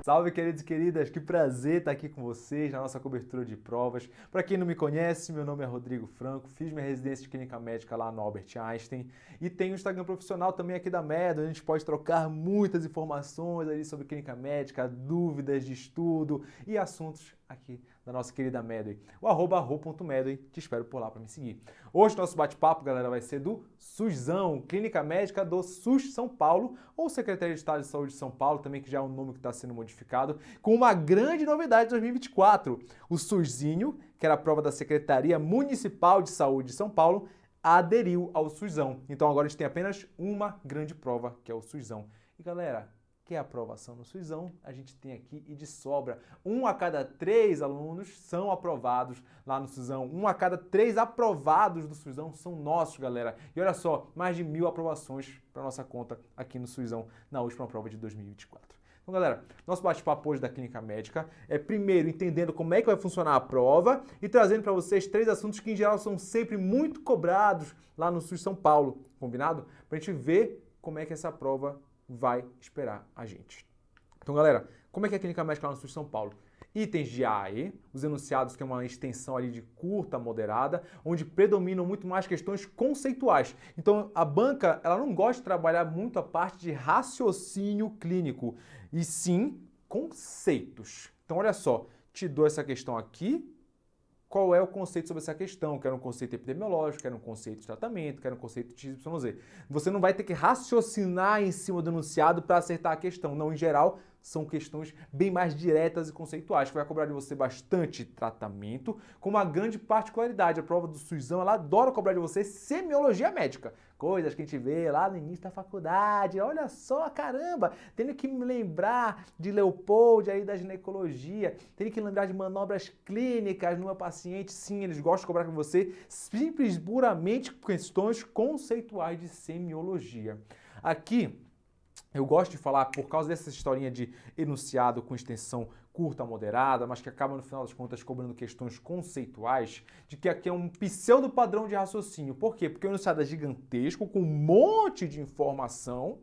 Salve, queridos e queridas, que prazer estar aqui com vocês na nossa cobertura de provas. Para quem não me conhece, meu nome é Rodrigo Franco, fiz minha residência de clínica médica lá no Albert Einstein e tenho um Instagram profissional também aqui da Med, onde a gente pode trocar muitas informações ali sobre clínica médica, dúvidas de estudo e assuntos aqui da nossa querida Medway. O @ro.medway, te espero por lá para me seguir. Hoje nosso bate-papo, galera, vai ser do SUSão, Clínica Médica do SUS São Paulo, ou Secretaria de Estado de Saúde de São Paulo, também que já é um nome que está sendo modificado, com uma grande novidade de 2024. O SUSinho, que era a prova da Secretaria Municipal de Saúde de São Paulo, aderiu ao SUSão. Então agora a gente tem apenas uma grande prova, que é o SUSão. E galera, que é a aprovação no SUSão, a gente tem aqui e de sobra. 1 a cada 3 alunos são aprovados lá no SUSão. 1 a cada 3 aprovados do SUSão são nossos, galera. E olha só, mais de 1.000 aprovações para nossa conta aqui no SUSão na última prova de 2024. Então, galera, nosso bate-papo hoje da Clínica Médica é primeiro entendendo como é que vai funcionar a prova e trazendo para vocês 3 assuntos que em geral são sempre muito cobrados lá no SUS São Paulo, combinado? Para a gente ver como é que essa prova vai esperar a gente. Então, galera, como é que é a Clínica Médica lá no SUS São Paulo? Itens de A a E, os enunciados, que é uma extensão ali de curta a moderada, onde predominam muito mais questões conceituais. Então, a banca, ela não gosta de trabalhar muito a parte de raciocínio clínico, e sim conceitos. Então, olha só, te dou essa questão aqui. Qual é o conceito sobre essa questão? Quero um conceito epidemiológico, quero um conceito de tratamento, quero um conceito de XYZ. Você não vai ter que raciocinar em cima do enunciado para acertar a questão. Não, em geral, são questões bem mais diretas e conceituais, que vai cobrar de você bastante tratamento, com uma grande particularidade. A prova do SUSão, ela adora cobrar de você semiologia médica. Coisas que a gente vê lá no início da faculdade. Olha só, caramba, tendo que me lembrar de Leopold aí da ginecologia, tendo que lembrar de manobras clínicas numa paciente. Sim, eles gostam de cobrar com você simples, puramente questões conceituais de semiologia. Aqui, eu gosto de falar, por causa dessa historinha de enunciado com extensão curta a moderada, mas que acaba no final das contas cobrando questões conceituais, de que aqui é um pseudo padrão de raciocínio. Por quê? Porque o enunciado é gigantesco, com um monte de informação.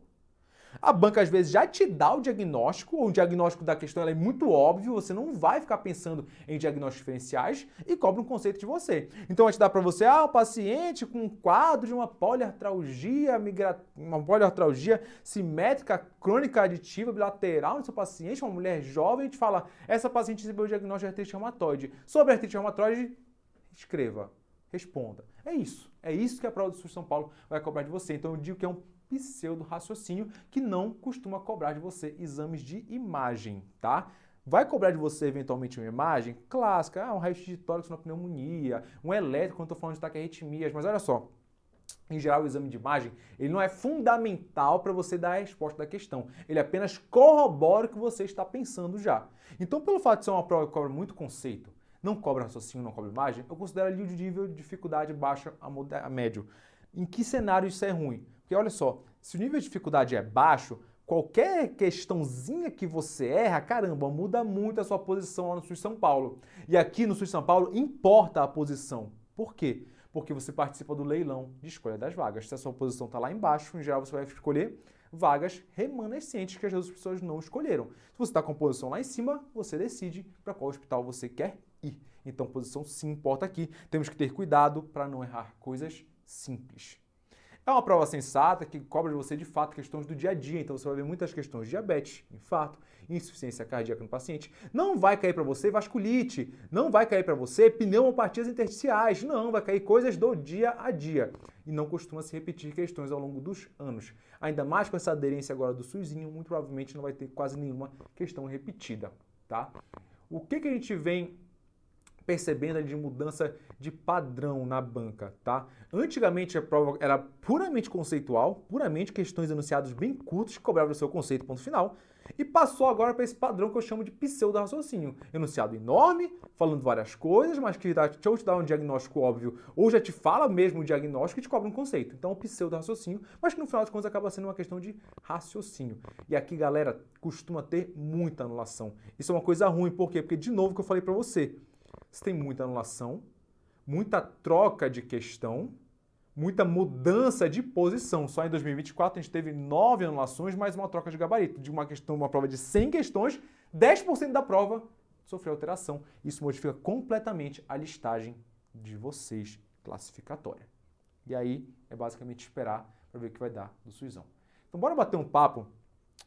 A banca às vezes já te dá o diagnóstico da questão ela é muito óbvio, você não vai ficar pensando em diagnósticos diferenciais e cobra um conceito de você. Então vai te dar para você, um paciente com um quadro de uma poliartralgia, uma poliartralgia simétrica crônica aditiva bilateral no seu paciente, uma mulher jovem, a gente fala, essa paciente recebeu o diagnóstico de artrite reumatoide. Sobre a artrite reumatoide, escreva, responda. É isso que a prova do SUS São Paulo vai cobrar de você. Então eu digo que é um pseudo-raciocínio que não costuma cobrar de você exames de imagem, tá? Vai cobrar de você, eventualmente, uma imagem clássica, um raio-x de tórax na pneumonia, um elétrico quando eu estou falando de taquiarritmias, mas olha só, em geral, o exame de imagem, ele não é fundamental para você dar a resposta da questão. Ele apenas corrobora o que você está pensando já. Então, pelo fato de ser uma prova que cobra muito conceito, não cobra raciocínio, não cobra imagem, eu considero ali o nível de dificuldade baixa a médio. Em que cenário isso é ruim? Porque olha só, se o nível de dificuldade é baixo, qualquer questãozinha que você erra, caramba, muda muito a sua posição lá no SUS São Paulo. E aqui no SUS São Paulo importa a posição. Por quê? Porque você participa do leilão de escolha das vagas. Se a sua posição está lá embaixo, em geral você vai escolher vagas remanescentes que as outras pessoas não escolheram. Se você está com a posição lá em cima, você decide para qual hospital você quer ir. Então, posição sim importa aqui. Temos que ter cuidado para não errar coisas simples. É uma prova sensata que cobra de você, de fato, questões do dia a dia. Então, você vai ver muitas questões de diabetes, infarto, insuficiência cardíaca no paciente. Não vai cair para você vasculite. Não vai cair para você pneumopatias intersticiais. Não, vai cair coisas do dia a dia. E não costuma se repetir questões ao longo dos anos. Ainda mais com essa aderência agora do SUSinho, muito provavelmente não vai ter quase nenhuma questão repetida, tá? O que a gente vem percebendo ali de mudança de padrão na banca, tá? Antigamente a prova era puramente conceitual, puramente questões enunciados bem curtos que cobravam o seu conceito, ponto final, e passou agora para esse padrão que eu chamo de pseudo-raciocínio. Enunciado enorme, falando várias coisas, mas que ou te dá um diagnóstico óbvio, ou já te fala mesmo o diagnóstico e te cobra um conceito. Então, o pseudo-raciocínio, mas que no final das contas acaba sendo uma questão de raciocínio. E aqui, galera, costuma ter muita anulação. Isso é uma coisa ruim, por quê? Porque, de novo, que eu falei para você tem muita anulação, muita troca de questão, muita mudança de posição. Só em 2024 a gente teve 9 anulações, mais uma troca de gabarito. De uma prova de 100 questões, 10% da prova sofreu alteração. Isso modifica completamente a listagem de vocês classificatória. E aí é basicamente esperar para ver o que vai dar do SUSão. Então bora bater um papo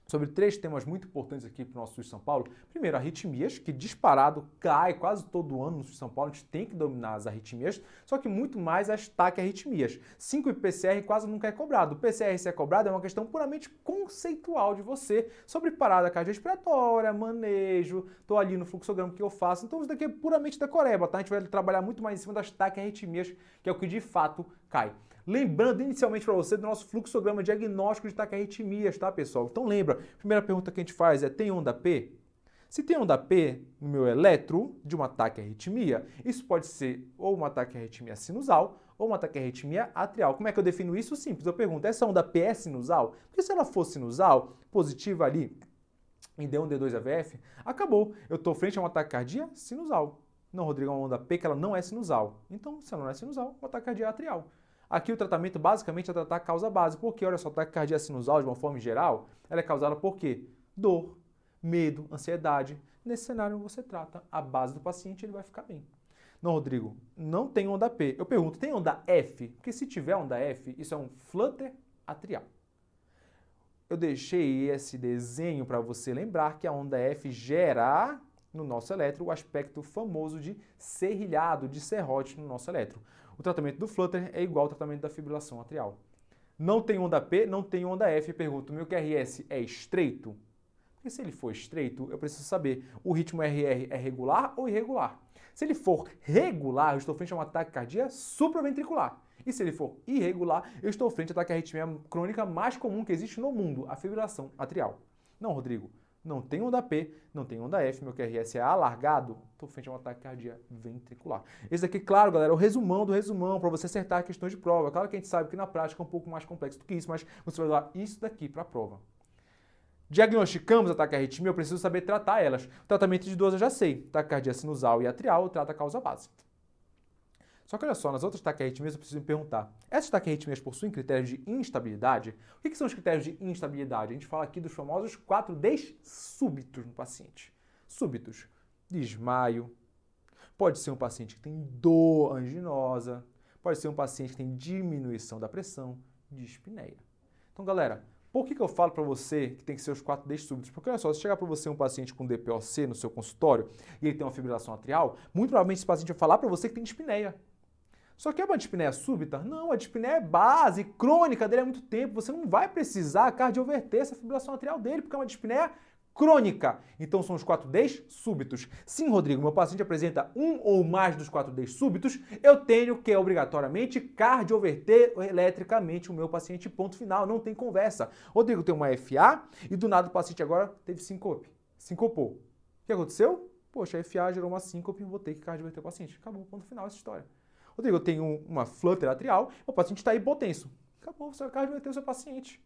sobre 3 temas muito importantes aqui para o nosso SUS São Paulo. Primeiro, arritmias, que disparado cai quase todo ano no SUS São Paulo. A gente tem que dominar as arritmias, só que muito mais as TAC arritmias. 5 e PCR quase nunca é cobrado. O PCR se é cobrado é uma questão puramente conceitual de você sobre parada cardiorrespiratória, manejo, estou ali no fluxograma que eu faço. Então isso daqui é puramente decoreba, tá? A gente vai trabalhar muito mais em cima das TAC arritmias, que é o que de fato cai. Lembrando inicialmente para você do nosso fluxograma diagnóstico de taquiarritmias, tá, pessoal? Então lembra, a primeira pergunta que a gente faz é: tem onda P? Se tem onda P no meu eletro de uma taquiarritmia, isso pode ser ou uma taquiarritmia sinusal ou uma taquiarritmia atrial. Como é que eu defino isso? Simples, eu pergunto: essa onda P é sinusal? Porque se ela for sinusal, positiva ali em D1, D2, AVF, acabou. Eu estou frente a uma taquicardia sinusal. Não, Rodrigo, é uma onda P que ela não é sinusal. Então, se ela não é sinusal, uma taquicardia atrial. Aqui o tratamento basicamente é tratar a causa base, porque olha só, a taquicardia sinusal de uma forma geral, ela é causada por quê? Dor, medo, ansiedade. Nesse cenário você trata a base do paciente e ele vai ficar bem. Não, Rodrigo, não tem onda P. Eu pergunto, tem onda F? Porque se tiver onda F, isso é um flutter atrial. Eu deixei esse desenho para você lembrar que a onda F gera no nosso eletro o aspecto famoso de serrilhado, de serrote no nosso eletro. O tratamento do flutter é igual ao tratamento da fibrilação atrial. Não tem onda P, não tem onda F. Pergunto, meu QRS é estreito? Porque se ele for estreito, eu preciso saber, o ritmo RR é regular ou irregular? Se ele for regular, eu estou frente a uma taquicardia supraventricular. E se ele for irregular, eu estou frente à taquiarritmia crônica mais comum que existe no mundo, a fibrilação atrial. Não, Rodrigo, não tem onda P, não tem onda F, meu QRS é alargado, estou frente a uma taquicardia ventricular. Esse daqui, claro, galera, é o resumão do resumão, para você acertar questões de prova. Claro que a gente sabe que na prática é um pouco mais complexo do que isso, mas você vai usar isso daqui para a prova. Diagnosticamos a taquiarritmia, eu preciso saber tratar elas. O tratamento de duas eu já sei, taquicardia sinusal e atrial, eu trato a causa base. Só que olha só, nas outras taquiarritmias eu preciso me perguntar, essas taquiarritmias possuem critérios de instabilidade? O que são os critérios de instabilidade? A gente fala aqui dos famosos 4Ds súbitos no paciente. Súbitos, desmaio, pode ser um paciente que tem dor anginosa, pode ser um paciente que tem diminuição da pressão, dispneia. Então, galera, por que eu falo para você que tem que ser os 4Ds súbitos? Porque olha só, se chegar para você um paciente com DPOC no seu consultório e ele tem uma fibrilação atrial, muito provavelmente esse paciente vai falar para você que tem dispneia. Só que é uma dispneia súbita? Não, a dispneia é base, crônica dele há muito tempo. Você não vai precisar cardioverter essa fibrilação atrial dele, porque é uma dispneia crônica. Então são os 4Ds súbitos. Sim, Rodrigo, meu paciente apresenta um ou mais dos 4Ds súbitos, eu tenho que obrigatoriamente cardioverter eletricamente o meu paciente, ponto final, não tem conversa. Rodrigo tem uma FA e do nada o paciente agora teve síncope, sincopou. O que aconteceu? Poxa, a FA gerou uma síncope e vou ter que cardioverter o paciente. Acabou, ponto final essa história. Rodrigo, eu tenho uma flutter atrial, o paciente está hipotenso. Acabou, você vai cardioverter o seu paciente.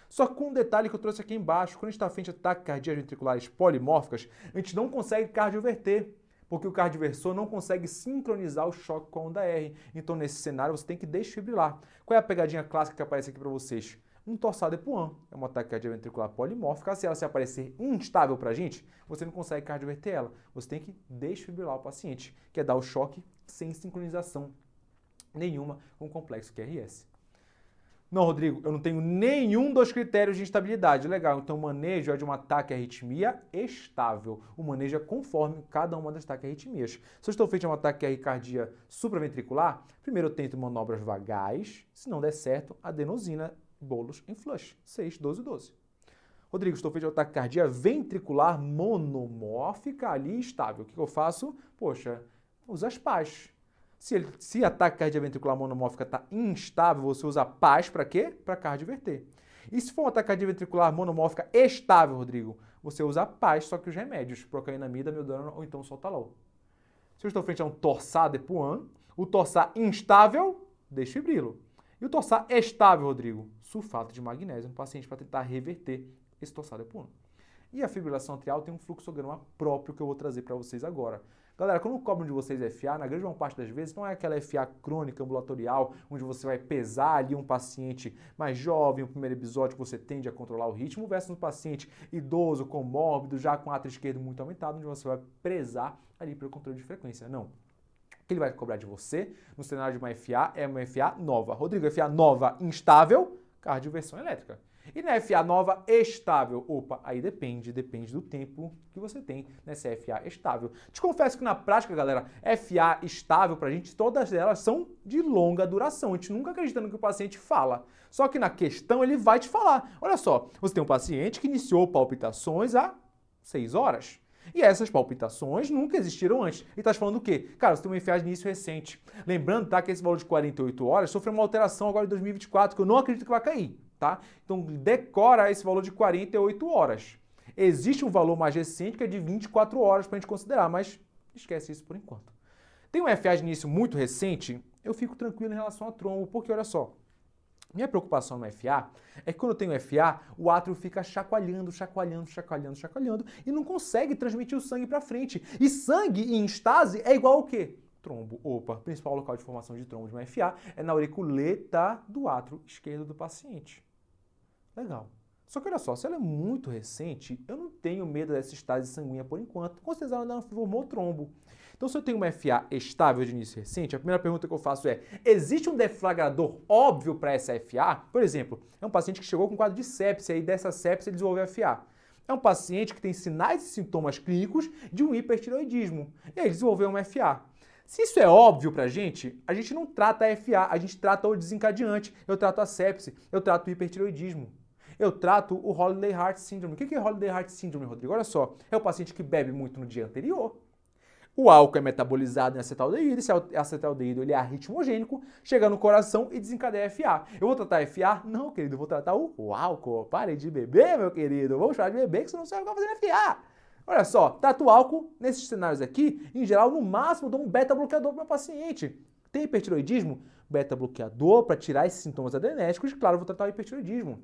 Só com um detalhe que eu trouxe aqui embaixo, quando a gente está frente a taquicardias ventriculares polimórficas, a gente não consegue cardioverter, porque o cardioversor não consegue sincronizar o choque com a onda R. Então, nesse cenário, você tem que desfibrilar. Qual é a pegadinha clássica que aparece aqui para vocês? Um torsado epuam, é uma taquicardia ventricular polimórfica. Se ela se aparecer instável para a gente, você não consegue cardioverter ela. Você tem que desfibrilar o paciente, que é dar o choque sem sincronização nenhuma com o complexo QRS. Não, Rodrigo, eu não tenho nenhum dos critérios de instabilidade. Legal, então o manejo é de uma taquiarritmia estável. O manejo é conforme cada uma das taquiarritmias. Se eu estou frente a uma taquicardia supraventricular, primeiro eu tento manobras vagais. Se não der certo, adenosina, bolos em flush. 6, 12, 12. Rodrigo, estou frente a uma taquicardia ventricular monomórfica ali estável. O que eu faço? Poxa, usa as PAS. Se a taquicardia ventricular monomórfica está instável, você usa PAS para quê? Para cardioverter. E se for uma taquicardia ventricular monomórfica estável, Rodrigo, você usa PAS, só que os remédios, procainamida, amiodarona ou então sotalol. Se eu estou frente a um torsado epuam, o torsar instável, desfibrilo. E o torsar estável, Rodrigo, sulfato de magnésio no paciente para tentar reverter esse torsado epuam. E a fibrilação atrial tem um fluxograma próprio que eu vou trazer para vocês agora. Galera, quando cobram de vocês FA, na grande maior parte das vezes, não é aquela FA crônica, ambulatorial, onde você vai pesar ali um paciente mais jovem, o primeiro episódio que você tende a controlar o ritmo, versus um paciente idoso, comórbido, já com átrio esquerdo muito aumentado, onde você vai prezar ali pelo controle de frequência. Não. O que ele vai cobrar de você no cenário de uma FA é uma FA nova. Rodrigo, FA nova instável, cardioversão elétrica. E na FA nova estável, opa, aí depende do tempo que você tem nessa FA estável. Te confesso que na prática, galera, FA estável pra gente, todas elas são de longa duração. A gente nunca acredita no que o paciente fala. Só que na questão ele vai te falar. Olha só, você tem um paciente que iniciou palpitações há 6 horas. E essas palpitações nunca existiram antes. E tá falando o quê? Cara, você tem uma FA de início recente. Lembrando, tá, que esse valor de 48 horas sofreu uma alteração agora em 2024, que eu não acredito que vai cair, tá? Então decora esse valor de 48 horas. Existe um valor mais recente que é de 24 horas pra gente considerar, mas esquece isso por enquanto. Tem uma FA de início muito recente, eu fico tranquilo em relação a trombo, porque olha só, minha preocupação no FA é que quando eu tenho FA, o átrio fica chacoalhando e não consegue transmitir o sangue para frente. E sangue em estase é igual ao quê? Trombo. Opa, principal local de formação de trombo de uma FA é na auriculeta do átrio esquerdo do paciente. Legal. Só que olha só, se ela é muito recente, eu não tenho medo dessa estase sanguínea por enquanto. Com certeza ela não formou trombo. Então, se eu tenho uma FA estável de início recente, a primeira pergunta que eu faço é: existe um deflagrador óbvio para essa FA? Por exemplo, é um paciente que chegou com quadro de sepsia e dessa sepsia ele desenvolveu FA. É um paciente que tem sinais e sintomas clínicos de um hipertireoidismo. E aí ele desenvolveu uma FA. Se isso é óbvio pra gente, a gente não trata a FA, a gente trata o desencadeante. Eu trato a sepsia, eu trato o hipertireoidismo. Eu trato o Holiday Heart Syndrome. O que é Holiday Heart Syndrome, Rodrigo? Olha só, é o paciente que bebe muito no dia anterior. O álcool é metabolizado em acetaldeído, esse acetaldeído ele é arritmogênico, chega no coração e desencadeia FA. Eu vou tratar FA? Não, querido, eu vou tratar o álcool. Pare de beber, meu querido. Vamos parar de beber, que senão você vai ficar fazendo FA. Olha só, trato o álcool nesses cenários aqui, em geral, no máximo, dou um beta-bloqueador para o meu paciente. Tem hipertireoidismo? Beta-bloqueador para tirar esses sintomas adrenérgicos, claro, eu vou tratar o hipertireoidismo.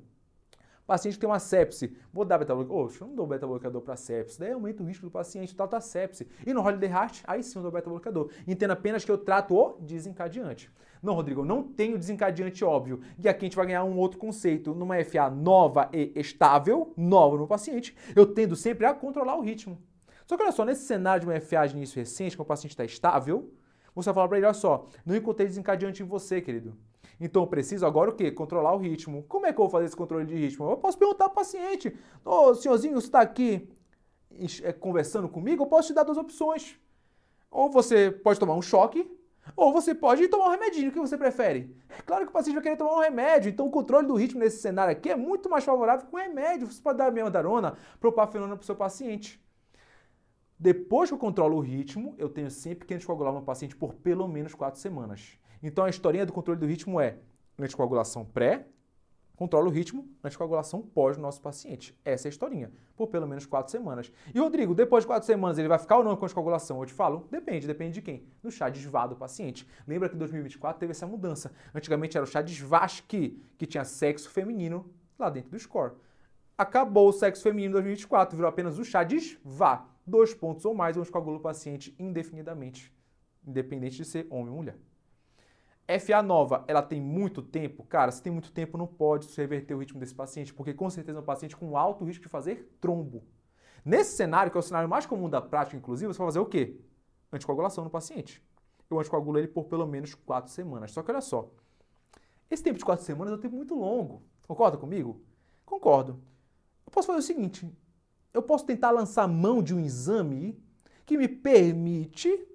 Paciente que tem uma sepse, vou dar beta-bloqueador? Oxe, eu não dou beta-bloqueador para sepse, daí aumenta o risco do paciente, trata a sepse. E no Holiday Heart, aí sim eu dou beta-bloqueador. Entenda apenas que eu trato o desencadeante. Não, Rodrigo, eu não tenho desencadeante óbvio. E aqui a gente vai ganhar um outro conceito. Numa FA nova e estável, nova no paciente, eu tendo sempre a controlar o ritmo. Só que olha só, nesse cenário de uma FA de início recente, que o paciente está estável, você vai falar para ele, olha só, não encontrei desencadeante em você, querido. Então eu preciso agora o quê? Controlar o ritmo. Como é que eu vou fazer esse controle de ritmo? Eu posso perguntar para o paciente, ô senhorzinho, você está aqui conversando comigo? Eu posso te dar 2 opções. Ou você pode tomar um choque, ou você pode tomar um remedinho. O que você prefere? É claro que o paciente vai querer tomar um remédio, então o controle do ritmo nesse cenário aqui é muito mais favorável que um remédio. Você pode dar a memandarona, propafenona para o seu paciente. Depois que eu controlo o ritmo, eu tenho sempre que anticoagular meu paciente por pelo menos 4 semanas. Então a historinha do controle do ritmo é anticoagulação pré, controla o ritmo, anticoagulação pós do nosso paciente. Essa é a historinha, por pelo menos 4 semanas. E Rodrigo, depois de 4 semanas ele vai ficar ou não com anticoagulação? Eu te falo, depende de quem? Do chá de Svá do paciente. Lembra que em 2024 teve essa mudança. Antigamente era o chá de Svasky, que tinha sexo feminino lá dentro do score. Acabou o sexo feminino em 2024, virou apenas o chá de Svá. 2 pontos ou mais, eu anticoagulo o paciente indefinidamente, independente de ser homem ou mulher. FA nova, ela tem muito tempo? Cara, se tem muito tempo, não pode reverter o ritmo desse paciente, porque com certeza é um paciente com alto risco de fazer trombo. Nesse cenário, que é o cenário mais comum da prática, inclusive, você vai fazer o quê? Anticoagulação no paciente. Eu anticoagulo ele por pelo menos 4 semanas. Só que olha só, esse tempo de 4 semanas é um tempo muito longo. Concorda comigo? Concordo. Eu posso fazer o seguinte, eu posso tentar lançar mão de um exame que me permite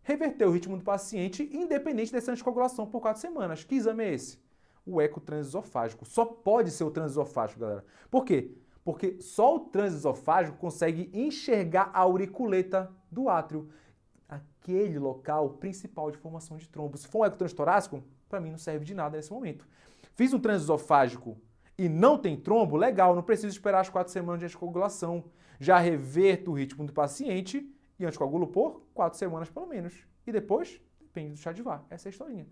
reverter o ritmo do paciente independente dessa anticoagulação por 4 semanas. Que exame é esse? O eco transesofágico. Só pode ser o transesofágico, galera. Por quê? Porque só o transesofágico consegue enxergar a auriculeta do átrio, aquele local principal de formação de trombo. Se for um eco transtorácico, para mim não serve de nada nesse momento. Fiz um transesofágico e não tem trombo, legal, não preciso esperar as 4 semanas de anticoagulação. Já reverto o ritmo do paciente e anticoagulo por 4 semanas pelo menos. E depois, depende do chá de Vá. Essa é a historinha.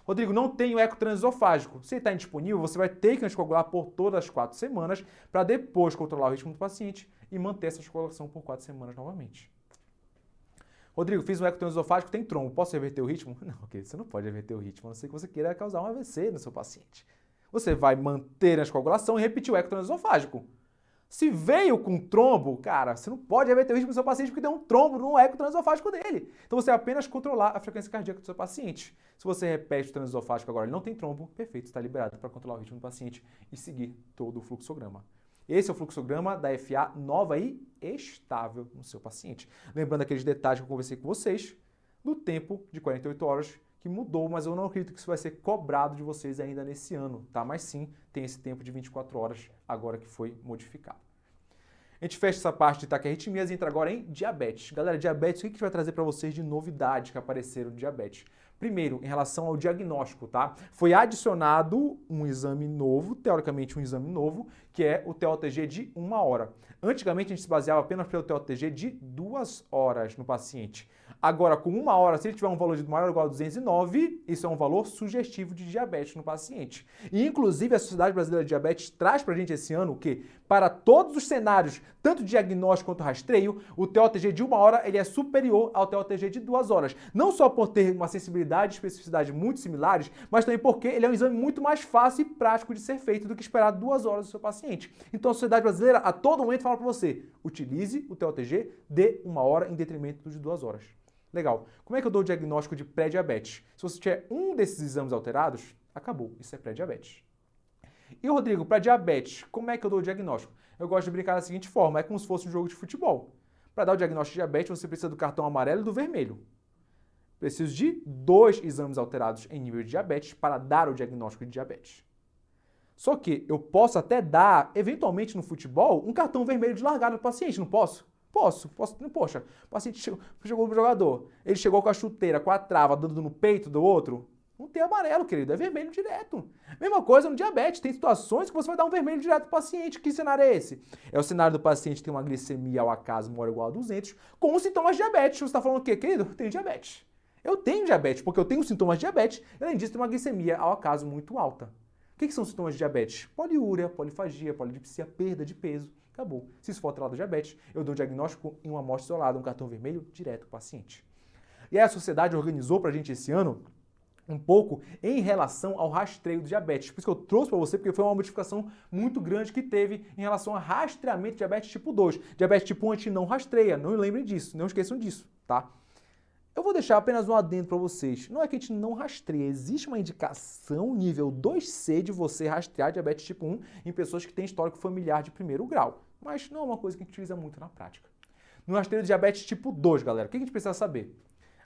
Rodrigo, não tem o eco transesofágico. Se está indisponível, você vai ter que anticoagular por todas as 4 semanas para depois controlar o ritmo do paciente e manter essa anticoagulação por 4 semanas novamente. Rodrigo, fiz um eco transesofágico, tem trombo, posso reverter o ritmo? Não, querido, você não pode reverter o ritmo, a não ser que você queira causar um AVC no seu paciente. Você vai manter a anticoagulação e repetir o eco transesofágico. Se veio com trombo, cara, você não pode reverter o ritmo do seu paciente porque deu um trombo no eco transesofágico dele. Então você vai apenas controlar a frequência cardíaca do seu paciente. Se você repete o transesofágico agora e não tem trombo, perfeito, está liberado para controlar o ritmo do paciente e seguir todo o fluxograma. Esse é o fluxograma da FA nova e estável no seu paciente. Lembrando aqueles detalhes que eu conversei com vocês do tempo de 48 horas, que mudou, mas eu não acredito que isso vai ser cobrado de vocês ainda nesse ano, tá? Mas sim, tem esse tempo de 24 horas agora que foi modificado. A gente fecha essa parte de taquiarritmias e entra agora em diabetes. Galera, diabetes, o que a gente vai trazer para vocês de novidades que apareceram no diabetes? Primeiro, em relação ao diagnóstico, tá? Foi adicionado um exame novo, teoricamente um exame novo, que é o TOTG de 1 hora. Antigamente a gente se baseava apenas pelo TOTG de 2 horas no paciente. Agora, com 1 hora, se ele tiver um valor de maior ou igual a 209, isso é um valor sugestivo de diabetes no paciente. E, inclusive, a Sociedade Brasileira de Diabetes traz pra gente esse ano o quê? Para todos os cenários, tanto diagnóstico quanto rastreio, o TOTG de 1 hora ele é superior ao TOTG de 2 horas. Não só por ter uma sensibilidade e especificidade muito similares, mas também porque ele é um exame muito mais fácil e prático de ser feito do que esperar 2 horas do seu paciente. Então, a Sociedade Brasileira, a todo momento, fala para você, utilize o TOTG de 1 hora em detrimento do de 2 horas. Legal. Como é que eu dou o diagnóstico de pré-diabetes? Se você tiver um desses exames alterados, acabou. Isso é pré-diabetes. E, Rodrigo, para diabetes, como é que eu dou o diagnóstico? Eu gosto de brincar da seguinte forma, é como se fosse um jogo de futebol. Para dar o diagnóstico de diabetes, você precisa do cartão amarelo e do vermelho. Preciso de 2 exames alterados em nível de diabetes para dar o diagnóstico de diabetes. Só que eu posso até dar, eventualmente no futebol, um cartão vermelho de largada para o paciente, não posso? Posso. Poxa, o paciente chegou pro jogador, ele chegou com a chuteira, com a trava, dando no peito do outro. Não tem amarelo, querido, é vermelho direto. Mesma coisa no diabetes, tem situações que você vai dar um vermelho direto pro paciente. Que cenário é esse? É o cenário do paciente que tem uma glicemia ao acaso maior ou igual a 200, com os sintomas de diabetes. Você está falando o quê, querido? Eu tenho diabetes. Eu tenho diabetes, porque eu tenho sintomas de diabetes, e além disso, tem uma glicemia ao acaso muito alta. O que são os sintomas de diabetes? Poliúria, polifagia, polidipsia, perda de peso. Acabou. Se isso for atrelado ao diabetes, eu dou um diagnóstico em uma amostra isolada, um cartão vermelho direto para o paciente. E aí a sociedade organizou para a gente esse ano um pouco em relação ao rastreio do diabetes. Por isso que eu trouxe para você, porque foi uma modificação muito grande que teve em relação a rastreamento de diabetes tipo 2. Diabetes tipo 1 a gente não rastreia, não lembrem disso, não esqueçam disso, tá? Eu vou deixar apenas um adendo para vocês. Não é que a gente não rastreia, existe uma indicação nível 2C de você rastrear diabetes tipo 1 em pessoas que têm histórico familiar de primeiro grau. Mas não é uma coisa que a gente utiliza muito na prática. No rastreio de diabetes tipo 2, galera, o que a gente precisa saber?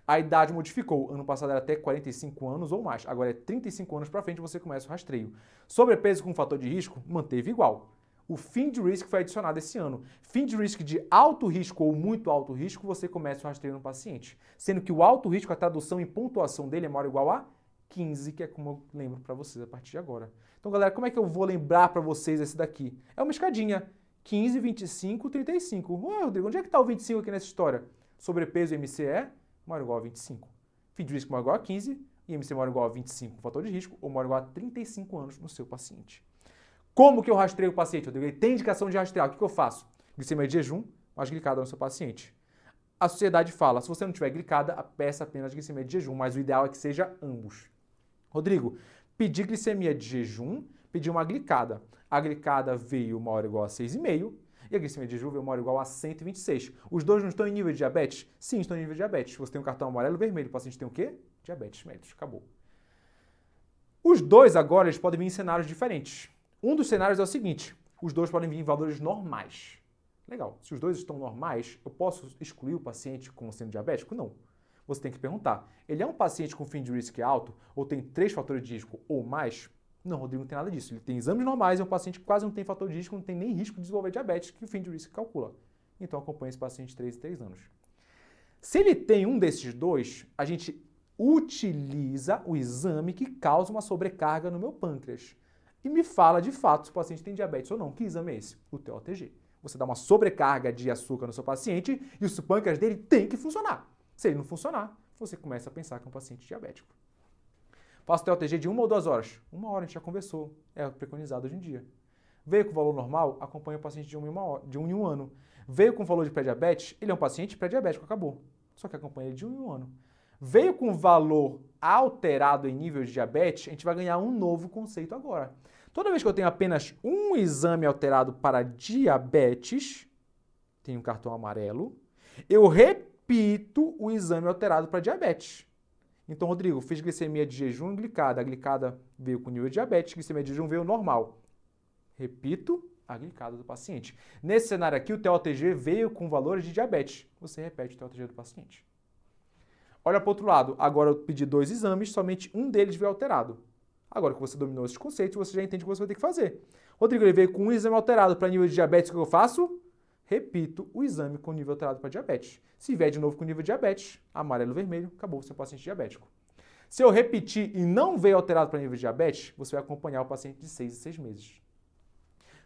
A idade modificou. Ano passado era até 45 anos ou mais. Agora é 35 anos para frente você começa o rastreio. Sobrepeso com fator de risco, manteve igual. O FIND risk foi adicionado esse ano. FIND risk de alto risco ou muito alto risco, você começa o rastreio no paciente. Sendo que o alto risco, a tradução em pontuação dele é maior ou igual a 15, que é como eu lembro para vocês a partir de agora. Então, galera, como é que eu vou lembrar para vocês esse daqui? É uma escadinha. 15, 25, 35. Ué, Rodrigo, onde é que está o 25 aqui nessa história? Sobrepeso MCE maior ou igual a 25. FIND risk maior ou igual a 15, IMC maior ou igual a 25 com fator de risco, ou maior ou igual a 35 anos no seu paciente. Como que eu rastreio o paciente? Rodrigo, ele tem indicação de rastrear. O que eu faço? Glicemia de jejum, mais glicada no seu paciente. A sociedade fala, se você não tiver glicada, peça apenas glicemia de jejum, mas o ideal é que seja ambos. Rodrigo, pedi glicemia de jejum, pedi uma glicada. A glicada veio maior ou igual a 6,5 e a glicemia de jejum veio maior ou igual a 126. Os dois não estão em nível de diabetes? Sim, estão em nível de diabetes. Você tem um cartão amarelo e vermelho. O paciente tem o quê? Diabetes mellitus. Acabou. Os dois agora eles podem vir em cenários diferentes. Um dos cenários é o seguinte, os dois podem vir em valores normais. Legal, se os dois estão normais, eu posso excluir o paciente como sendo diabético? Não. Você tem que perguntar, ele é um paciente com FIND risk alto ou tem 3 fatores de risco ou mais? Não, Rodrigo, não tem nada disso. Ele tem exames normais, é um paciente que quase não tem fator de risco, não tem nem risco de desenvolver diabetes, que o FIND risk calcula. Então acompanha esse paciente de 3 em 3 anos. Se ele tem um desses dois, a gente utiliza o exame que causa uma sobrecarga no meu pâncreas. E me fala de fato se o paciente tem diabetes ou não. Que exame é esse? O TOTG. Você dá uma sobrecarga de açúcar no seu paciente e o pâncreas dele tem que funcionar. Se ele não funcionar, você começa a pensar que é um paciente diabético. Faço TOTG de 1 ou 2 horas? 1 hora, a gente já conversou. É preconizado hoje em dia. Veio com valor normal, acompanha o paciente de 1 em 1 ano. Veio com valor de pré-diabetes, ele é um paciente pré-diabético, acabou. só que acompanha ele de 1 em 1 ano. Veio com valor alterado em nível de diabetes, a gente vai ganhar um novo conceito agora. Toda vez que eu tenho apenas um exame alterado para diabetes, tenho um cartão amarelo, eu repito o exame alterado para diabetes. Então, Rodrigo, fiz glicemia de jejum e glicada. A glicada veio com nível de diabetes, glicemia de jejum veio normal. Repito a glicada do paciente. Nesse cenário aqui, o TOTG veio com valores de diabetes. Você repete o TOTG do paciente. Olha para o outro lado. Agora eu pedi 2 exames, somente um deles veio alterado. Agora que você dominou esses conceitos, você já entende o que você vai ter que fazer. Rodrigo, ele veio com um exame alterado para nível de diabetes, o que eu faço? Repito o exame com nível alterado para diabetes. Se vier de novo com nível de diabetes, amarelo, vermelho, acabou o seu paciente diabético. Se eu repetir e não veio alterado para nível de diabetes, você vai acompanhar o paciente de 6 em 6 meses.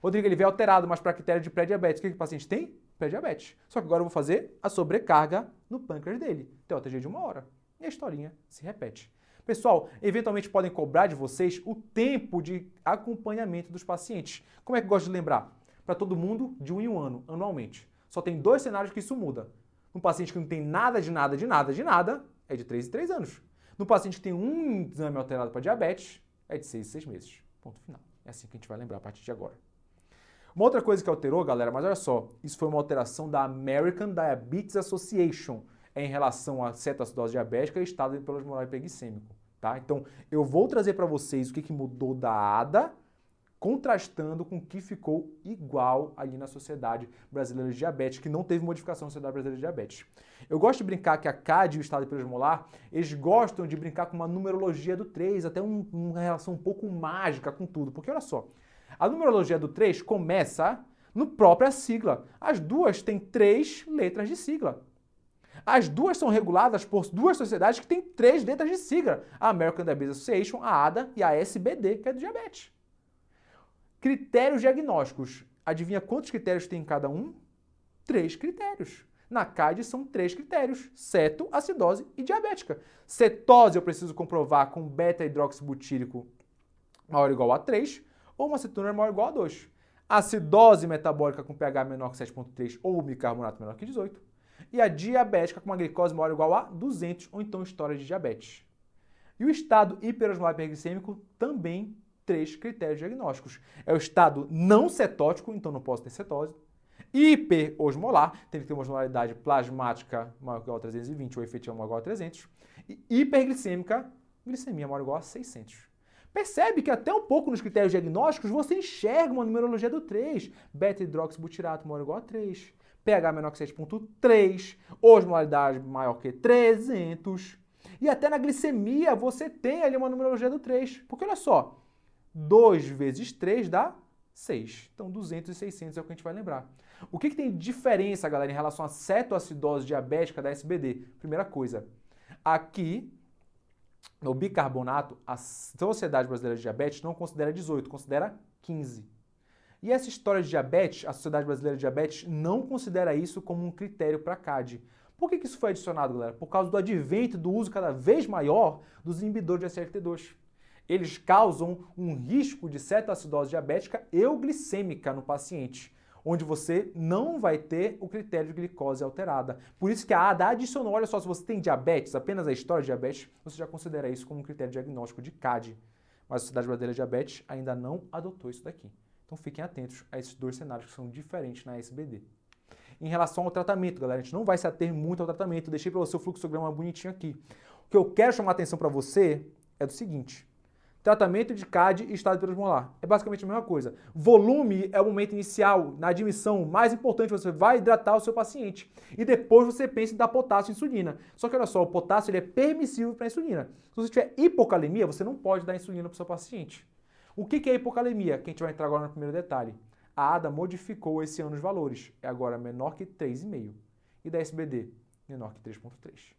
Rodrigo, ele veio alterado, mas para critério de pré-diabetes. O que o paciente tem? Pré-diabetes. Só que agora eu vou fazer a sobrecarga no pâncreas dele. TOTG de 1 hora. E a historinha se repete. Pessoal, eventualmente podem cobrar de vocês o tempo de acompanhamento dos pacientes. Como é que eu gosto de lembrar? Para todo mundo, de 1 em 1 ano, anualmente. Só tem 2 cenários que isso muda. Um paciente que não tem nada, é de 3 em 3 anos. No paciente que tem um exame alterado para diabetes, é de 6 em 6 meses. Ponto final. É assim que a gente vai lembrar a partir de agora. Uma outra coisa que alterou, galera, mas olha só, isso foi uma alteração da American Diabetes Association em relação à cetoacidose diabética e estado pelo osmolar hiperglicêmico, tá? Então, eu vou trazer para vocês o que mudou da ADA, contrastando com o que ficou igual ali na Sociedade Brasileira de Diabetes, que não teve modificação na Sociedade Brasileira de Diabetes. Eu gosto de brincar que a CAD e o estado hiperosmolar, eles gostam de brincar com uma numerologia do 3, até uma relação um pouco mágica com tudo, porque olha só, a numerologia do 3 começa no própria sigla. As duas têm 3 letras de sigla. As duas são reguladas por 2 sociedades que têm 3 letras de sigla. A American Diabetes Association, a ADA e a SBD, que é do diabetes. Critérios diagnósticos. Adivinha quantos critérios tem em cada um? 3 critérios. Na CAD são 3 critérios: ceto, acidose e diabética. Cetose eu preciso comprovar com beta-hidroxibutírico maior ou igual a 3, ou uma cetonúria maior ou igual a 2. Acidose metabólica com pH menor que 7,3 ou bicarbonato menor que 18. E a diabética com uma glicose maior ou igual a 200, ou então história de diabetes. E o estado hiperosmolar hiperglicêmico também 3 critérios diagnósticos. É o estado não cetótico, então não posso ter cetose. Hiperosmolar, tem que ter uma osmolaridade plasmática maior ou igual a 320 ou efetiva maior ou igual a 300. E hiperglicêmica, glicemia maior ou igual a 600. Percebe que até um pouco nos critérios diagnósticos você enxerga uma numerologia do 3. Beta-hidroxibutirato maior ou igual a 3. pH menor que 7,3. Osmolaridade maior que 300. E até na glicemia você tem ali uma numerologia do 3. Porque olha só, 2 vezes 3 dá 6. Então 200 e 600 é o que a gente vai lembrar. O que tem de diferença, galera, em relação à cetoacidose diabética da SBD? Primeira coisa, aqui no bicarbonato, a Sociedade Brasileira de Diabetes não considera 18, considera 15. E essa história de diabetes, a Sociedade Brasileira de Diabetes não considera isso como um critério para CAD. Por que isso foi adicionado, galera? Por causa do advento do uso cada vez maior dos inibidores de SGLT2. Eles causam um risco de cetoacidose diabética euglicêmica no paciente, onde você não vai ter o critério de glicose alterada. Por isso que a ADA adicionou, olha só, se você tem diabetes, apenas a história de diabetes, você já considera isso como um critério diagnóstico de CAD. Mas a Sociedade Brasileira de Diabetes ainda não adotou isso daqui. Então fiquem atentos a esses 2 cenários que são diferentes na SBD. Em relação ao tratamento, galera, a gente não vai se ater muito ao tratamento. Eu deixei para você o fluxograma bonitinho aqui. O que eu quero chamar a atenção para você é do seguinte: tratamento de CAD e estado hiperosmolar. É basicamente a mesma coisa. Volume é o momento inicial, na admissão mais importante, você vai hidratar o seu paciente. E depois você pensa em dar potássio e insulina. Só que olha só, o potássio ele é permissível para a insulina. Se você tiver hipocalemia, você não pode dar insulina para o seu paciente. O que é hipocalemia? Que a gente vai entrar agora no primeiro detalhe. A ADA modificou esse ano os valores. É agora menor que 3,5. E da SBD? Menor que 3,3.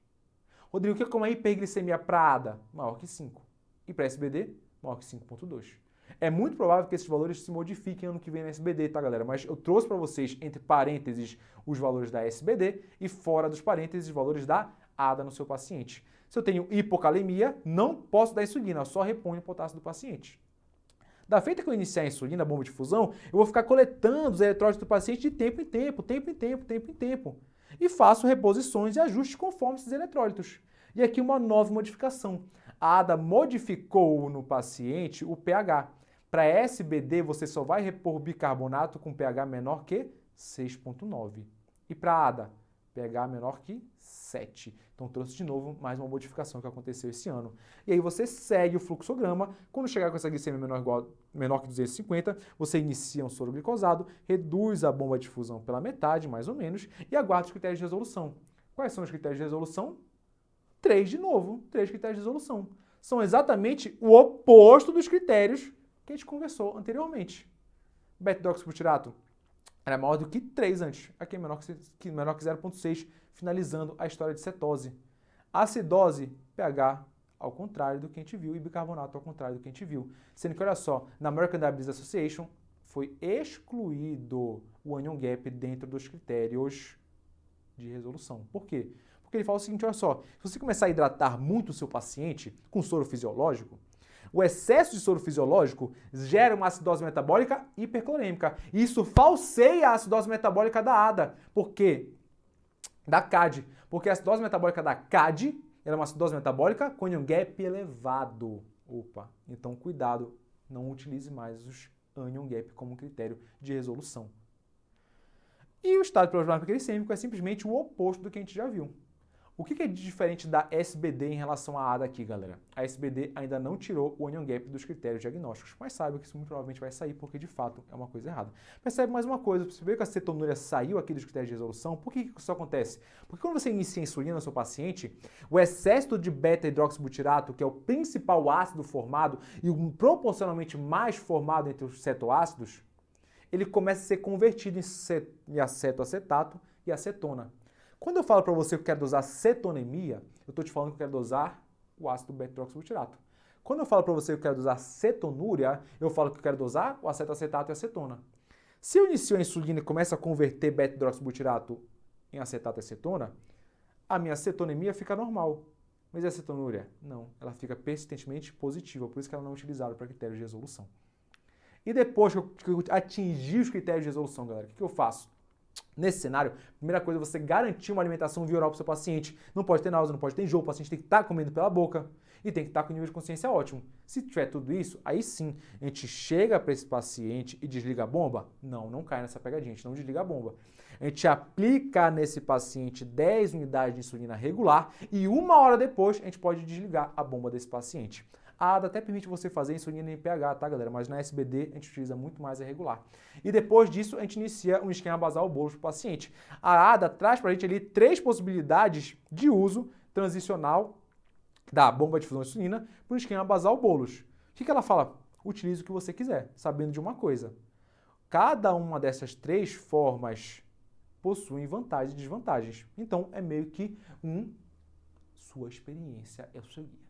Rodrigo, o que é uma hiperglicemia para a ADA? Maior que 5. E para a SBD, maior que 5,2. É muito provável que esses valores se modifiquem ano que vem na SBD, tá, galera? Mas eu trouxe para vocês, entre parênteses, os valores da SBD e fora dos parênteses, os valores da ADA no seu paciente. Se eu tenho hipocalemia, não posso dar insulina, eu só reponho o potássio do paciente. Da feita que eu iniciar a insulina, a bomba de fusão, eu vou ficar coletando os eletrólitos do paciente de tempo em tempo. e faço reposições e ajustes conforme esses eletrólitos. E aqui uma nova modificação. A ADA modificou no paciente o pH. Para SBD, você só vai repor bicarbonato com pH menor que 6,9. E para ADA, pH menor que 7. Então trouxe de novo mais uma modificação que aconteceu esse ano. E aí você segue o fluxograma. Quando chegar com essa glicemia menor que 250, você inicia um soro glicosado, reduz a bomba de difusão pela metade, mais ou menos, e aguarda os critérios de resolução. Quais são os critérios de resolução? 3 de novo, 3 critérios de resolução. São exatamente o oposto dos critérios que a gente conversou anteriormente. Beta-hidroxibutirato era maior do que 3 antes, aqui é menor que 0,6, finalizando a história de cetose. Acidose, pH ao contrário do que a gente viu e bicarbonato ao contrário do que a gente viu. Sendo que, olha só, na American Diabetes Association foi excluído o anion gap dentro dos critérios de resolução. Por quê? Porque ele fala o seguinte, olha só, se você começar a hidratar muito o seu paciente com soro fisiológico, o excesso de soro fisiológico gera uma acidose metabólica hiperclorêmica. E isso falseia a acidose metabólica da ADA. Por quê? Da CAD. Porque a acidose metabólica da CAD era uma acidose metabólica com anion gap elevado. Opa, então cuidado, não utilize mais os anion gap como critério de resolução. E o estado plasmático glicêmico é simplesmente o oposto do que a gente já viu. O que é diferente da SBD em relação à ADA aqui, galera? A SBD ainda não tirou o anion gap dos critérios diagnósticos, mas saiba que isso muito provavelmente vai sair, porque de fato é uma coisa errada. Percebe mais uma coisa, você vê que a cetonúria saiu aqui dos critérios de resolução, por que isso acontece? Porque quando você inicia a insulina no seu paciente, o excesso de beta-hidroxibutirato, que é o principal ácido formado e o proporcionalmente mais formado entre os cetoácidos, ele começa a ser convertido em acetoacetato e acetona. Quando eu falo para você que eu quero dosar cetonemia, eu estou te falando que eu quero dosar o ácido beta-hidroxibutirato. Quando eu falo para você que eu quero dosar cetonúria, eu falo que eu quero dosar o acetoacetato e acetona. Se eu inicio a insulina e começo a converter beta-hidroxibutirato em acetato e acetona, a minha cetonemia fica normal. Mas e a cetonúria? Não, ela fica persistentemente positiva, por isso que ela não é utilizada para critérios de resolução. E depois que eu atingir os critérios de resolução, galera, o que eu faço? Nesse cenário, a primeira coisa é você garantir uma alimentação via oral para o seu paciente. Não pode ter náusea, não pode ter enjoo, o paciente tem que estar comendo pela boca e tem que estar com nível de consciência ótimo. Se tiver tudo isso, aí sim, a gente chega para esse paciente e desliga a bomba? Não, não cai nessa pegadinha, a gente não desliga a bomba. A gente aplica nesse paciente 10 unidades de insulina regular e 1 hora depois a gente pode desligar a bomba desse paciente. A ADA até permite você fazer insulina em pH, tá, galera? Mas na SBD a gente utiliza muito mais a regular. E depois disso a gente inicia um esquema basal bolos para o paciente. A ADA traz para a gente ali 3 possibilidades de uso transicional da bomba de difusão de insulina para um esquema basal bolos. O que ela fala? Utilize o que você quiser, sabendo de uma coisa. Cada uma dessas 3 formas possuem vantagens e desvantagens. Então é meio que sua experiência é o seu guia.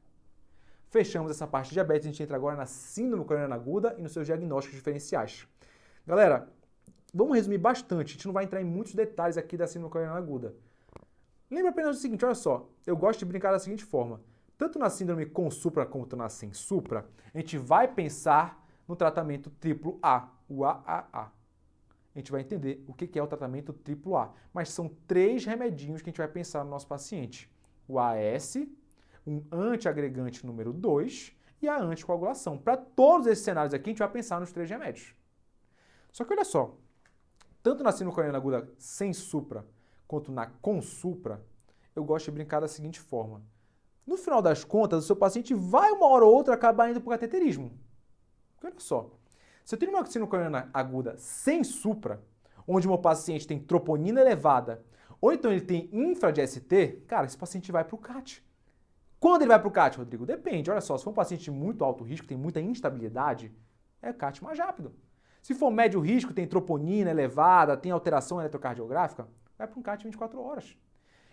Fechamos essa parte de diabetes, a gente entra agora na síndrome coronariana aguda e nos seus diagnósticos diferenciais. Galera, vamos resumir bastante, a gente não vai entrar em muitos detalhes aqui da síndrome coronariana aguda. Lembra apenas o seguinte, olha só, eu gosto de brincar da seguinte forma, tanto na síndrome com supra quanto na sem supra, a gente vai pensar no tratamento triplo A, o AAA. A gente vai entender o que é o tratamento triplo A, mas são 3 remedinhos que a gente vai pensar no nosso paciente. O AS, um antiagregante número 2 e a anticoagulação. Para todos esses cenários aqui, a gente vai pensar nos 3 remédios. Só que olha só, tanto na síndrome coronariana aguda sem supra, quanto na com supra, eu gosto de brincar da seguinte forma. No final das contas, o seu paciente vai 1 hora ou outra acabar indo para o cateterismo. Porque olha só, se eu tenho uma síndrome coronariana aguda sem supra, onde o meu paciente tem troponina elevada, ou então ele tem infra de ST, cara, esse paciente vai para o CAT. Quando ele vai para o CAT, Rodrigo? Depende. Olha só, se for um paciente de muito alto risco, tem muita instabilidade, é CAT mais rápido. Se for médio risco, tem troponina elevada, tem alteração eletrocardiográfica, vai para um CAT 24 horas.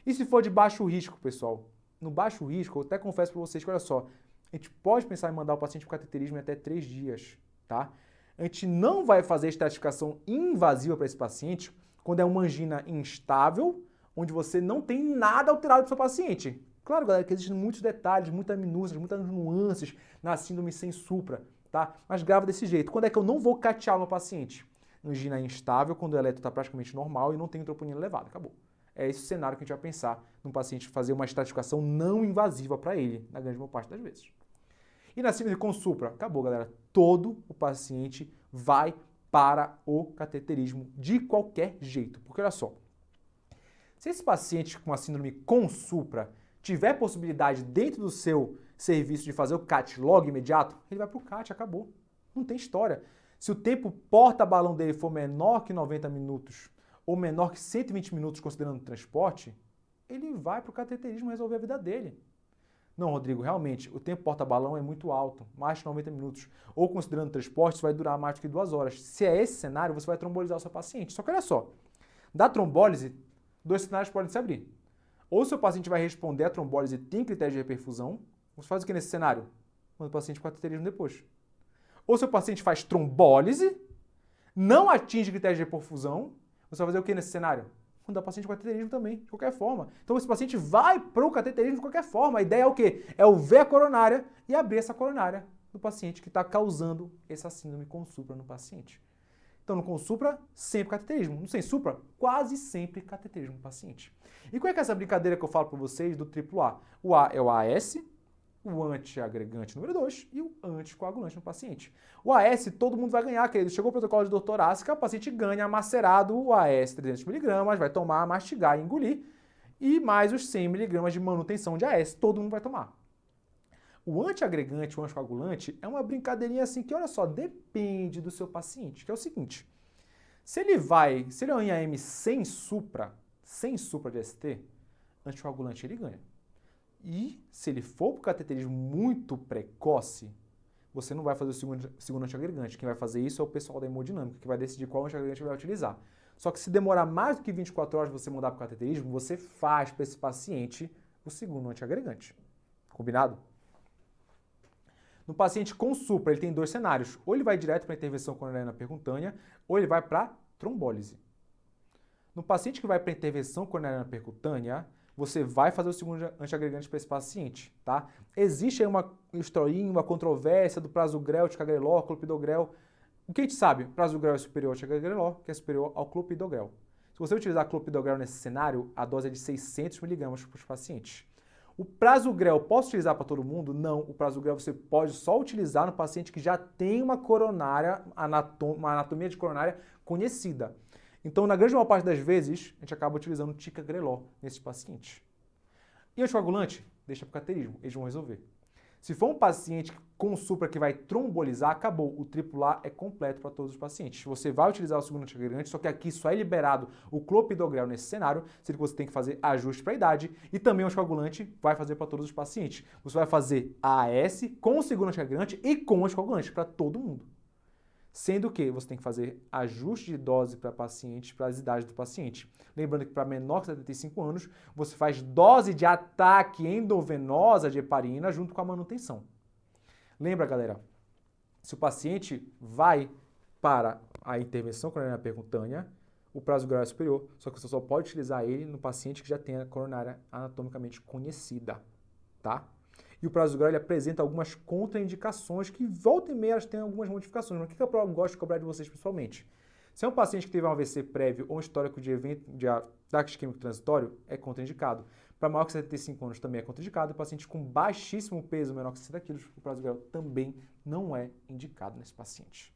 E se for de baixo risco, pessoal? No baixo risco, eu até confesso para vocês que, olha só, a gente pode pensar em mandar o paciente para o cateterismo em até 3 dias, tá? A gente não vai fazer estratificação invasiva para esse paciente quando é uma angina instável, onde você não tem nada alterado para o seu paciente. Claro, galera, que existem muitos detalhes, muitas minúcias, muitas nuances na síndrome sem supra, tá? Mas grava desse jeito. Quando é que eu não vou catear o meu paciente? Angina instável, quando o eletro está praticamente normal e não tem troponina elevada. Acabou. é esse o cenário que a gente vai pensar num paciente fazer uma estratificação não invasiva para ele, na grande maior parte das vezes. E na síndrome com supra, acabou, galera. Todo o paciente vai para o cateterismo de qualquer jeito. Porque olha só, se esse paciente com a síndrome com supra tiver possibilidade dentro do seu serviço de fazer o CAT logo imediato, ele vai para o CAT, acabou. Não tem história. Se o tempo porta-balão dele for menor que 90 minutos ou menor que 120 minutos considerando o transporte, ele vai para o cateterismo resolver a vida dele. Não, Rodrigo, realmente, o tempo porta-balão é muito alto, mais de 90 minutos. Ou considerando o transporte, isso vai durar mais do que 2 horas. Se é esse cenário, você vai trombolizar o seu paciente. Só que olha só, da trombólise, 2 cenários podem se abrir. Ou o seu paciente vai responder à trombólise e tem critério de reperfusão, você faz o que nesse cenário? Manda o paciente para o cateterismo depois. Ou seu paciente faz trombólise, não atinge critério de reperfusão, você vai fazer o que nesse cenário? Manda o paciente para o cateterismo também, de qualquer forma. Então esse paciente vai para o cateterismo de qualquer forma. A ideia é o quê? É o ver a coronária e abrir essa coronária do paciente que está causando essa síndrome com supra no paciente. Então no com supra, sempre cateterismo. No sem supra, quase sempre cateterismo no paciente. E qual é que é essa brincadeira que eu falo para vocês do AAA? O A é o AS, o antiagregante número 2 e o anticoagulante no paciente. O AS todo mundo vai ganhar, querido. Chegou o protocolo de dor torácica, o paciente ganha macerado o AS 300mg, vai tomar, mastigar e engolir, e mais os 100mg de manutenção de AS, todo mundo vai tomar. O antiagregante, o anticoagulante, é uma brincadeirinha assim que, olha só, depende do seu paciente, que é o seguinte, se ele é um IAM sem supra de ST, anticoagulante ele ganha. E se ele for para o cateterismo muito precoce, você não vai fazer o segundo antiagregante. Quem vai fazer isso é o pessoal da hemodinâmica, que vai decidir qual antiagregante vai utilizar. Só que se demorar mais do que 24 horas você mandar para o cateterismo, você faz para esse paciente o segundo antiagregante. Combinado? No paciente com supra, ele tem 2 cenários. Ou ele vai direto para a intervenção coronariana percutânea, ou ele vai para trombólise. No paciente que vai para a intervenção coronariana percutânea, você vai fazer o segundo antiagregante para esse paciente, tá? Existe aí uma historinha, uma controvérsia do prasugrel, ticagrelor, clopidogrel. O que a gente sabe? Prasugrel é superior ao ticagrelor, que é superior ao clopidogrel. Se você utilizar clopidogrel nesse cenário, a dose é de 600mg para os pacientes. O prasugrel posso utilizar para todo mundo? Não. O prasugrel você pode só utilizar no paciente que já tem uma coronária, uma anatomia de coronária conhecida. Então, na grande maior parte das vezes, a gente acaba utilizando o ticagrelor nesses pacientes. E o anticoagulante? Deixa para o cateterismo, eles vão resolver. Se for um paciente com supra que vai trombolizar, acabou. O AAA é completo para todos os pacientes. Você vai utilizar o segundo antiagregante, só que aqui só é liberado o clopidogrel nesse cenário, sendo que você tem que fazer ajuste para a idade, e também o anticoagulante vai fazer para todos os pacientes. Você vai fazer AS com o segundo antiagregante e com o anticoagulante para todo mundo. Sendo que você tem que fazer ajuste de dose para paciente, para as idades do paciente. Lembrando que para menor que 75 anos, você faz dose de ataque endovenosa de heparina junto com a manutenção. Lembra, galera, se o paciente vai para a intervenção coronariana percutânea, o prasugrel é superior, só que você só pode utilizar ele no paciente que já tem a coronária anatomicamente conhecida, tá? E o prasugrel ele apresenta algumas contraindicações que volta e meia elas têm algumas modificações. Mas o que eu gosto de cobrar de vocês principalmente? Se é um paciente que teve um AVC prévio ou um histórico de evento de ataque isquêmico transitório, é contraindicado. Para maior que 75 anos também é contraindicado. E paciente com baixíssimo peso, menor que 60 quilos, o prasugrel também não é indicado nesse paciente.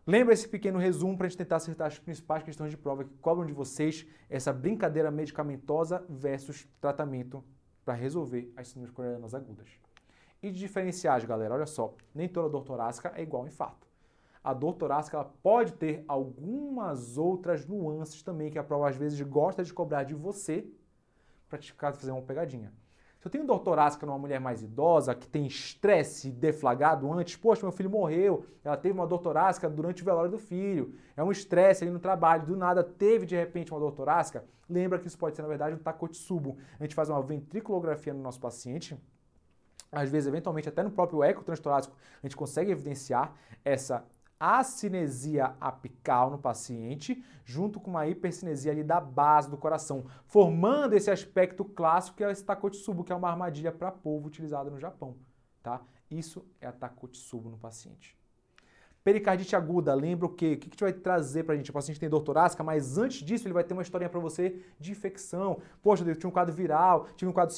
Lembra esse pequeno resumo para a gente tentar acertar as principais questões de prova que cobram de vocês essa brincadeira medicamentosa versus tratamento para resolver as síndromes coronarianas agudas. E de diferenciais, galera, olha só, nem toda dor torácica é igual ao infarto. A dor torácica ela pode ter algumas outras nuances também que a prova às vezes gosta de cobrar de você para te fazer uma pegadinha. Se eu tenho dor torácica numa mulher mais idosa, que tem estresse deflagrado antes, poxa, meu filho morreu, ela teve uma dor torácica durante o velório do filho, é um estresse ali no trabalho, do nada teve de repente uma dor torácica, lembra que isso pode ser na verdade um Takotsubo. A gente faz uma ventriculografia no nosso paciente, às vezes eventualmente até no próprio eco transtorácico a gente consegue evidenciar essa acinesia apical no paciente, junto com uma hipercinesia ali da base do coração, formando esse aspecto clássico que é esse Takotsubo, que é uma armadilha para polvo utilizada no Japão, tá? Isso é a Takotsubo no paciente. Pericardite aguda, lembra o quê? O que a gente vai trazer pra gente? O paciente tem dor torácica, mas antes disso ele vai ter uma historinha pra você de infecção. Poxa, eu tive um quadro viral, tive um quadro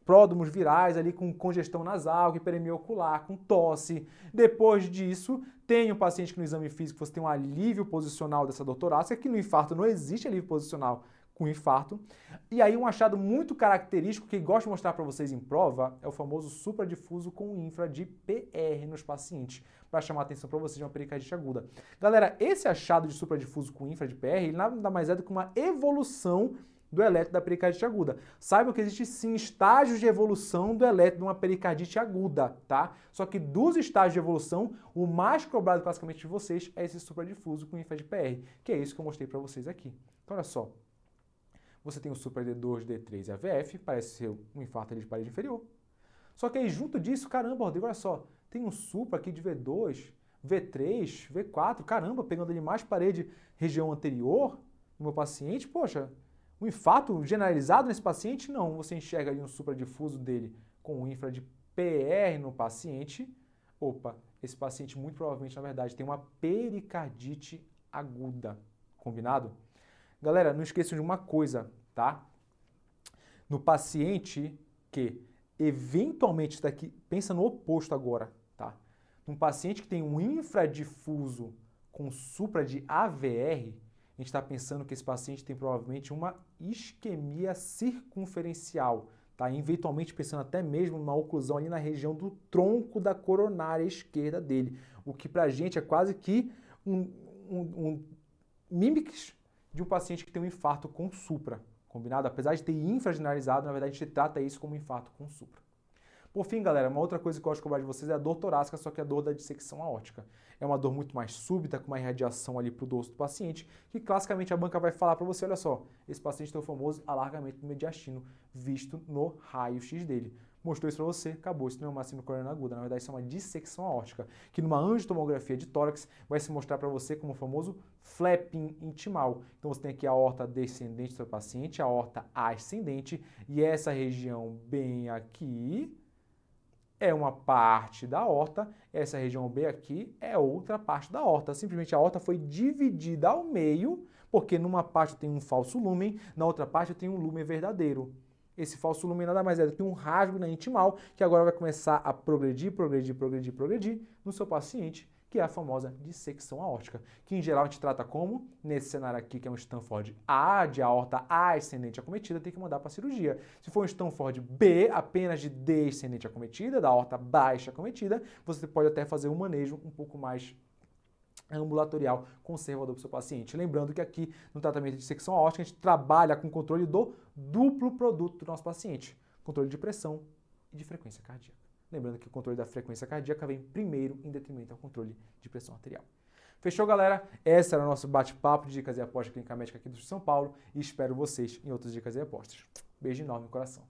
pródromos virais ali com congestão nasal, hiperemia ocular, com tosse. Depois disso, tem um paciente que no exame físico você tem um alívio posicional dessa dor torácica, que no infarto não existe alívio posicional com infarto. E aí um achado muito característico que gosto de mostrar para vocês em prova é o famoso supradifuso com infra de PR nos pacientes, para chamar a atenção para vocês de uma pericardite aguda. Galera, esse achado de supradifuso com infra de PR, ele nada mais é do que uma evolução do eletro da pericardite aguda. Saibam que existe sim estágios de evolução do eletro de uma pericardite aguda, tá? Só que dos estágios de evolução, o mais cobrado classicamente de vocês é esse supradifuso com infra de PR, que é isso que eu mostrei para vocês aqui. Então olha só, você tem o supra D2, D3 e AVF, parece ser um infarto ali de parede inferior. Só que aí junto disso, caramba, Rodrigo, olha só, tem um supra aqui de V2, V3, V4, caramba, pegando ali mais parede região anterior no meu paciente, poxa, um infarto generalizado nesse paciente? Não, você enxerga ali um supradifuso dele com um infra de PR no paciente. Opa, esse paciente muito provavelmente, na verdade, tem uma pericardite aguda, combinado? Galera, não esqueçam de uma coisa, tá? No paciente que eventualmente está aqui, pensa no oposto agora, tá? Num paciente que tem um infradifuso com supra de AVR, a gente está pensando que esse paciente tem provavelmente uma isquemia circunferencial, tá? Eventualmente pensando até mesmo numa oclusão ali na região do tronco da coronária esquerda dele, o que pra gente é quase que um mimics de um paciente que tem um infarto com supra, combinado? Apesar de ter infrageneralizado, na verdade a gente trata isso como infarto com supra. Por fim, galera, uma outra coisa que eu gosto de cobrar de vocês é a dor torácica, só que a dor da dissecção aórtica. É uma dor muito mais súbita, com uma irradiação ali para o dorso do paciente, que classicamente a banca vai falar para você, olha só, esse paciente tem o famoso alargamento do mediastino, visto no raio-x dele. Mostrou isso para você, acabou, isso não é uma síndrome coronariana aguda, na verdade isso é uma dissecção aórtica, que numa angiotomografia de tórax vai se mostrar para você como o famoso flapping intimal. Então você tem aqui a aorta descendente do seu paciente, a aorta ascendente, e essa região bem aqui é uma parte da aorta, essa região B aqui é outra parte da aorta. Simplesmente a aorta foi dividida ao meio, porque numa parte eu tenho um falso lúmen, na outra parte eu tenho um lúmen verdadeiro. Esse falso lúmen nada mais é do que um rasgo na intimal, que agora vai começar a progredir no seu paciente, que é a famosa dissecção aórtica, que em geral a gente trata como, nesse cenário aqui, que é um Stanford A, de aorta ascendente acometida, tem que mandar para cirurgia. Se for um Stanford B, apenas de descendente acometida, da aorta baixa acometida, você pode até fazer um manejo um pouco mais ambulatorial conservador para o seu paciente. Lembrando que aqui no tratamento de dissecção aórtica a gente trabalha com controle do duplo produto do nosso paciente, controle de pressão e de frequência cardíaca. Lembrando que o controle da frequência cardíaca vem primeiro em detrimento ao controle de pressão arterial. Fechou, galera? Esse era o nosso bate-papo de dicas e apostas clínica médica aqui do São Paulo e espero vocês em outras dicas e apostas. Beijo enorme no coração.